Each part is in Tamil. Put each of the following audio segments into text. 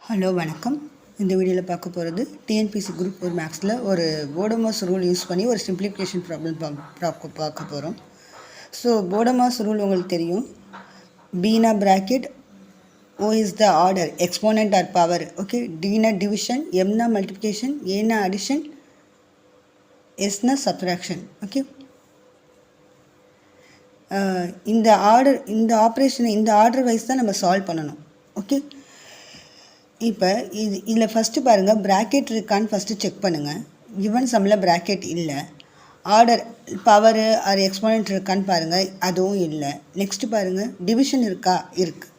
ஹலோ வணக்கம். இந்த வீடியோவில் பார்க்க போகிறது டிஎன்பிசி குரூப் 4 மேக்ஸில் ஒரு போடோமாஸ் ரூல் யூஸ் பண்ணி ஒரு சிம்பிளிஃபிகேஷன் ப்ராப்ளம் பார்க்க போகிறோம். ஸோ போடோமாஸ் ரூல் உங்களுக்கு தெரியும். பீனா bracket, O is the order, exponent or power, okay. டீனா டிவிஷன், எம்னா மல்டிப்ளிகேஷன், ஏனா அடிஷன், எஸ்னா சப்ட்ராக்ஷன், ஓகே. இந்த ஆப்ரேஷனை இந்த ஆர்டர் வைஸ் தான் நம்ம சால்வ் பண்ணணும், ஓகே. இப்போ இதில் ஃபஸ்ட்டு பாருங்கள், ப்ராக்கெட் இருக்கான்னு ஃபஸ்ட்டு செக் பண்ணுங்கள். கிவன் சம்மில் ப்ராக்கெட் இல்லை. ஆர்டர் பவரு ஆர் எக்ஸ்போனண்ட் இருக்கான்னு பாருங்கள், அதுவும் இல்லை. நெக்ஸ்ட்டு பாருங்கள், டிவிஷன் இருக்கா, இருக்குது.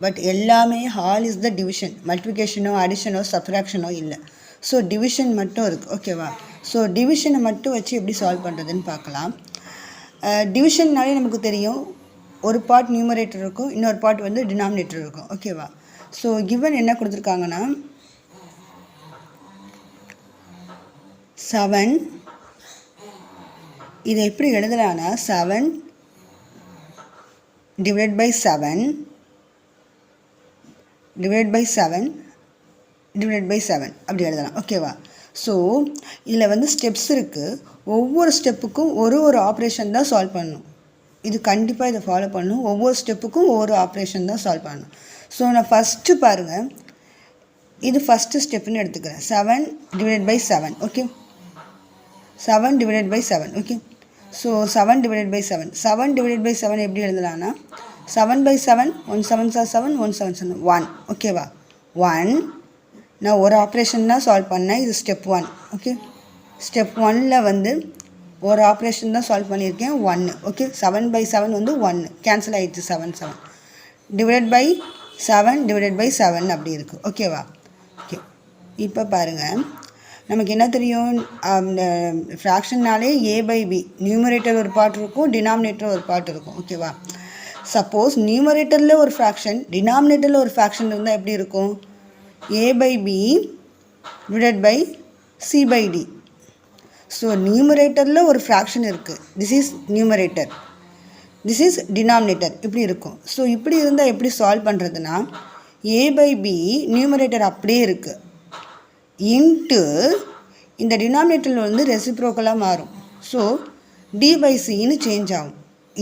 பட் எல்லாமே ஆல் இஸ் த டிவிஷன், மல்டிப்ளிகேஷனோ அடிஷனோ சப்ட்ராக்ஷனோ இல்லை. ஸோ டிவிஷன் மட்டும் இருக்குது, ஓகேவா. ஸோ டிவிஷனை மட்டும் வச்சு எப்படி சால்வ் பண்ணுறதுன்னு பார்க்கலாம். டிவிஷன்னாலே நமக்கு தெரியும், ஒரு பார்ட் நியூமரேட்டர் இருக்கும், இன்னொரு பார்ட் வந்து டினாமினேட்டர் இருக்கும், ஓகேவா. ஸோ கிவன் என்ன கொடுத்துருக்காங்கன்னா 7, இதை எப்படி எழுதலான்னா 7 divide by 7 divide by 7 divide by 7 அப்படி எழுதலாம், ஓகேவா. ஸோ இதில் வந்து ஸ்டெப்ஸ் இருக்குது. ஒவ்வொரு ஸ்டெப்புக்கும் ஒரு ஆப்ரேஷன் தான் சால்வ் பண்ணணும். இது கண்டிப்பாக இதை ஃபாலோ பண்ணணும். ஒவ்வொரு ஸ்டெப்புக்கும் ஒவ்வொரு ஆப்ரேஷன் தான் சால்வ் பண்ணணும். ஸோ நான் ஃபஸ்ட்டு பாருங்கள், இது ஃபஸ்ட்டு ஸ்டெப்புன்னு எடுத்துக்கிறேன். 7 divide by 7, okay. 7 divide by 7, okay. So 7 divide by 7, 7 divide by 7 எப்படி எழுதலான்னா 7 பை 7, 1 7 7, 1 7 7, 1, ஓகேவா. 1 நான் ஒரு ஆப்ரேஷன் தான் சால்வ் பண்ணேன். இது ஸ்டெப் 1, ஓகே. ஸ்டெப் 1ல் வந்து ஒரு ஆப்ரேஷன் தான் சால்வ் பண்ணியிருக்கேன், 1, ஓகே. 7 பை 7 வந்து 1 கேன்சல் ஆகிடுச்சு, 7 7 டிவைட் பை 7 டிவைட் பை 7 அப்படி இருக்குது, ஓகேவா. ஓகே, இப்போ பாருங்கள், நமக்கு என்ன தெரியும், அந்த ஃப்ராக்ஷன்னாலே ஏ பை பி, நியூமரேட்டர் ஒரு பார்ட் இருக்கும், டினாமினேட்டர் ஒரு பார்ட் இருக்கும், ஓகேவா. சப்போஸ் நியூமரேட்டரில் ஒரு ஃப்ராக்ஷன், டினாமினேட்டரில் ஒரு ஃப்ராக்ஷன் இருந்தால் எப்படி இருக்கும், A by B divide by C by D. So நியூமரேட்டரில் ஒரு ஃப்ராக்ஷன் இருக்குது, this is numerator, this is denominator, இப்படி இருக்கும். ஸோ இப்படி இருந்தால் எப்படி சால்வ் பண்ணுறதுனா, ஏ பை பி நியூமரேட்டர் அப்படியே இருக்குது, இன்ட்டு இந்த டினாமினேட்டரில் வந்து ரெசிப்ரோக்கலாக மாறும். ஸோ டி பை சின்னு சேஞ்ச் ஆகும்.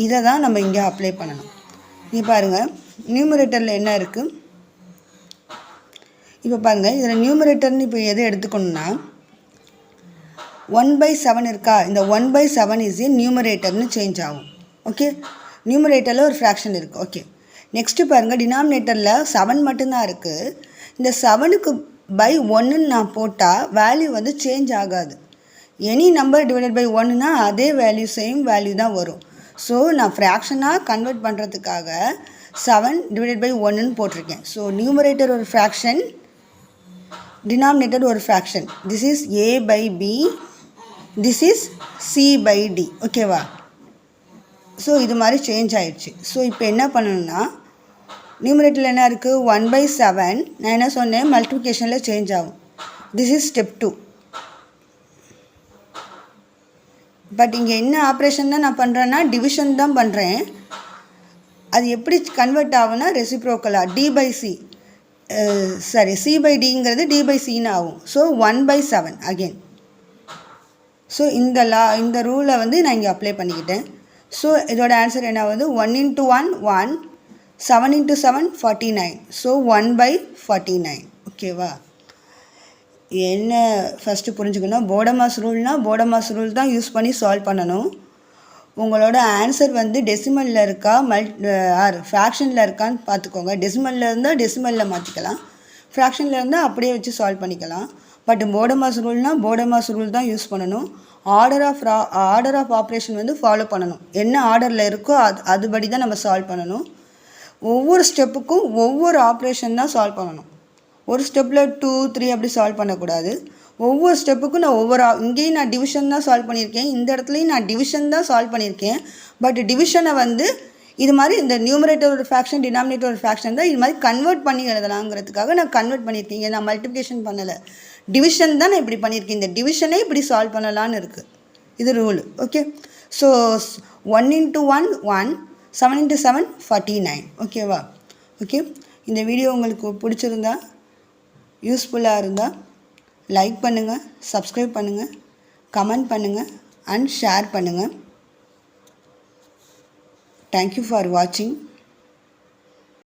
இதை தான் நம்ம இங்கே அப்ளை பண்ணணும். நீ பாருங்கள், நியூமரேட்டரில் என்ன இருக்குது, இப்போ பாருங்கள், இதில் நியூமரேட்டர்னு இப்போ எதை எடுத்துக்கணுன்னா 1 பை 7 இருக்கா, இந்த 1 பை 7 இஸ் ஏ நியூமரேட்டர்னு சேஞ்ச் ஆகும், ஓகே. நியூமரேட்டரில் ஒரு ஃப்ராக்ஷன் இருக்குது, ஓகே. நெக்ஸ்ட்டு பாருங்கள், டினாமினேட்டரில் 7 மட்டும்தான் இருக்குது. இந்த 7க்கு பை 1ன்னு நான் போட்டால் வேல்யூ வந்து சேஞ்ச் ஆகாது. எனி நம்பர் டிவைடட் பை 1னா அதே வேல்யூ, சேம் வேல்யூ தான் வரும். ஸோ நான் ஃப்ராக்ஷனாக கன்வெர்ட் பண்ணுறதுக்காக 7 டிவைடட் பை 1ன்னு போட்டிருக்கேன். ஸோ நியூமரேட்டர் ஒரு ஃப்ராக்ஷன், டினாமினேட்டர் ஒரு fraction. This is A by B, this is C by D, ஓகேவா. ஸோ இது மாதிரி சேஞ்ச் ஆகிடுச்சு. ஸோ இப்போ என்ன பண்ணணும்னா, நியூமரேட்டரில் என்ன இருக்குது, 1 பை 7, நான் என்ன சொன்னேன், மல்டிப்ளிகேஷனில் சேஞ்ச் ஆகும். This is step 2. பட் இங்கே என்ன ஆப்ரேஷன் தான் நான் பண்ணுறேன்னா, டிவிஷன் தான் பண்ணுறேன். அது எப்படி கன்வெர்ட் ஆகும்னா ரெசிப்ரோக்கலாக D by C, sorry C by டிங்கிறது டி பை சின்னு ஆகும். So 1 by 7 again. ஸோ இந்த ரூலை வந்து நான் இங்கே அப்ளை பண்ணிக்கிட்டேன். ஸோ இதோட ஆன்சர் என்ன ஆகுது, 1 இன்ட்டு 1 1, 7 இன்ட்டு 7 49. ஸோ 1 பை 49, ஓகேவா. என்ன ஃபஸ்ட்டு புரிஞ்சுக்கணும், போடோமாஸ் போடோமாஸ் ரூல் தான் யூஸ் பண்ணி சால்வ் பண்ணணும். உங்களோட ஆன்சர் வந்து டெசிமலில் இருக்கா ஆர் ஃப்ராக்ஷனில் இருக்கான்னு பார்த்துக்கோங்க. டெசிமலில் இருந்தால் டெசிமலில் மாற்றிக்கலாம், ஃப்ராக்ஷனில் இருந்தால் அப்படியே வச்சு சால்வ் பண்ணிக்கலாம். பட் போடோமாஸ் போடோமாஸ் ரூல் தான் யூஸ் பண்ணணும். ஆர்டர் ஆஃப் ஆப்ரேஷன் வந்து ஃபாலோ பண்ணணும். என்ன ஆர்டரில் இருக்கோ அதுபடி தான் நம்ம சால்வ் பண்ணணும். ஒவ்வொரு ஸ்டெப்புக்கும் ஒவ்வொரு ஆப்ரேஷன் தான் சால்வ் பண்ணணும். ஒரு ஸ்டெப்பில் 2 3 அப்படி சால்வ் பண்ணக்கூடாது. ஒவ்வொரு ஸ்டெப்புக்கும் நான் இங்கேயும் நான் டிவிஷன் தான் சால்வ் பண்ணியிருக்கேன், இந்த இடத்துலையும் நான் டிவிஷன் தான் சால்வ் பண்ணியிருக்கேன். பட் டிவிஷனை வந்து இது மாதிரி இந்த நியூமரேட்டர் ஒரு ஃப்ராக்ஷன், டினாமினேட்டர் ஒரு ஃப்ராக்ஷன் தான் இது மாதிரி கன்வெர்ட் பண்ணி எழுதலாங்கிறதுக்காக நான் கன்வெர்ட் பண்ணியிருக்கேன். நான் மல்டிப்ளிகேஷன் பண்ணலை, டிவிஷன் தான் நான் இப்படி பண்ணியிருக்கேன். இந்த டிவிஷனே இப்படி சால்வ் பண்ணலான்னு இருக்குது, இது rule, okay. So 1 into 1 1, 7 into 7 49, ஓகேவா. ஓகே, இந்த வீடியோ உங்களுக்கு பிடிச்சிருந்தா யூஸ்ஃபுல்லாக இருந்தால் லைக் பண்ணுங்கள், சப்ஸ்கிரைப் பண்ணுங்கள், கமெண்ட் பண்ணுங்கள் அண்ட் ஷேர் பண்ணுங்கள். தேங்க்யூ ஃபார் வாட்சிங்.